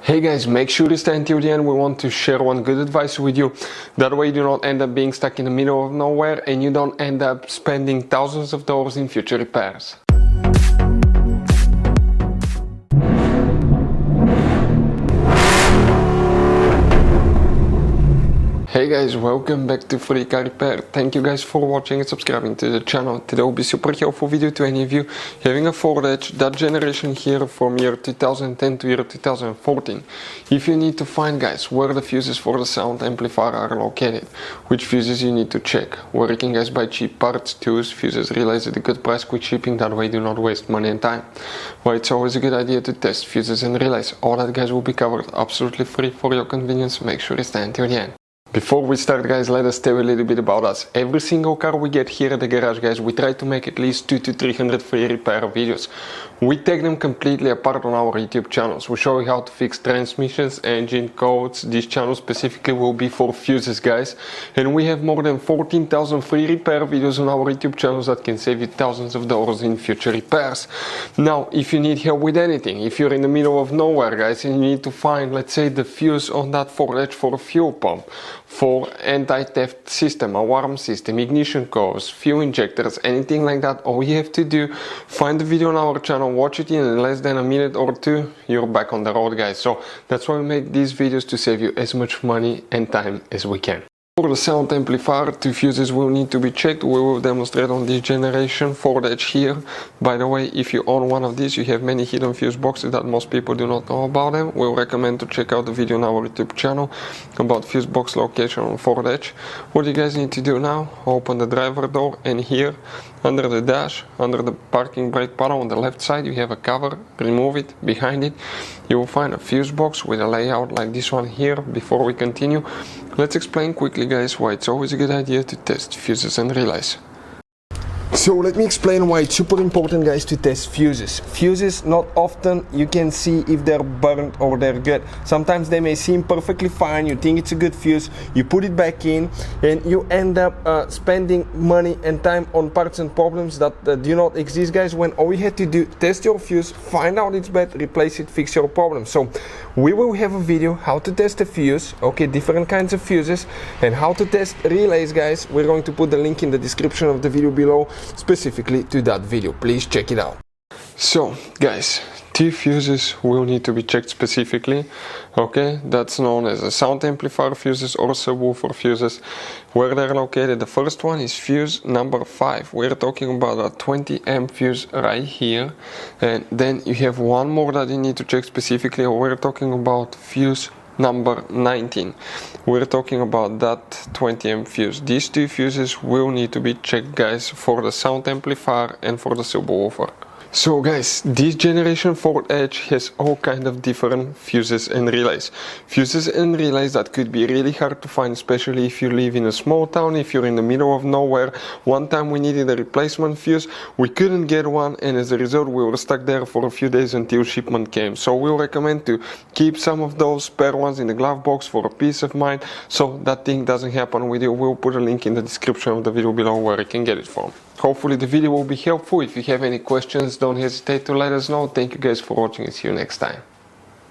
Hey guys, make sure to stay until the end. We want to share one good advice with you. That way you do not end up being stuck in the middle of nowhere and you don't end up spending thousands of dollars in future repairs. Hey guys, welcome back to Free Car Repair. Thank you guys for watching and subscribing to the channel. Today will be super helpful video to any of you having a Ford Edge, that generation here from year 2010 to year 2014. If you need to find, guys, where the fuses for the sound amplifier are located, which fuses you need to check, where you can guys buy cheap parts, tools, fuses, relays at a good price, quick shipping, that way do not waste money and time. Well, it's always a good idea to test fuses and relays. All that, guys, will be covered absolutely free for your convenience. Make sure to stay until the end. Before we start, guys, let us tell you a little bit about us. Every single car we get here at the garage, guys, we try to make at least 200 to 300 free repair videos. We take them completely apart on our YouTube channels. We show you how to fix transmissions, engine codes. This channel specifically will be for fuses, guys. And we have more than 14,000 free repair videos on our YouTube channels that can save you thousands of dollars in future repairs. Now, if you need help with anything, if you're in the middle of nowhere, guys, and you need to find, let's say, the fuse on that Ford Edge for a fuel pump, for anti-theft system, alarm system, ignition codes, fuel injectors, anything like that, all you have to do, find the video on our channel, watch it in less than a minute or two, you're back on the road, guys. So that's why we make these videos, to save you as much money and time as we can. For the sound amplifier, two fuses will need to be checked. We will demonstrate on this generation Ford Edge here. By the way, if you own one of these, you have many hidden fuse boxes that most people do not know about them. We'll recommend to check out the video on our YouTube channel about fuse box location on Ford Edge. What you guys need to do now, open the driver door, and here under the dash, under the parking brake panel on the left side, you have a cover. Remove it. Behind it you will find a fuse box with a layout like this one here. Before we continue, let's explain quickly, guys, why it's always a good idea to test fuses and relays. So let me explain why it's super important, guys, to test fuses. Fuses, not often you can see if they're burnt or they're good. Sometimes they may seem perfectly fine, you think it's a good fuse, you put it back in, and you end up spending money and time on parts and problems that do not exist, guys, when all you had to do, test your fuse, find out it's bad, replace it, fix your problem. So we will have a video how to test a fuse, okay, different kinds of fuses, and how to test relays, guys. We're going to put the link in the description of the video below, specifically to that video. Please check it out. So guys, two fuses will need to be checked specifically, okay? That's known as a sound amplifier fuses or subwoofer fuses. Where they're located, the first one is fuse number 5. We're talking about a 20 amp fuse right here, and then you have one more that you need to check specifically. We're talking about fuse number 19. We're talking about that 20 amp fuse. These two fuses will need to be checked, guys, for the sound amplifier and for the subwoofer. So guys, this generation Ford Edge has all kind of different fuses and relays. Fuses and relays that could be really hard to find, especially if you live in a small town, if you're in the middle of nowhere. One time we needed a replacement fuse, we couldn't get one, and as a result we were stuck there for a few days until shipment came. So we'll recommend to keep some of those spare ones in the glove box for a peace of mind, so that thing doesn't happen with you. We'll put a link in the description of the video below where you can get it from. Hopefully the video will be helpful. If you have any questions, don't hesitate to let us know. Thank you guys for watching and see you next time.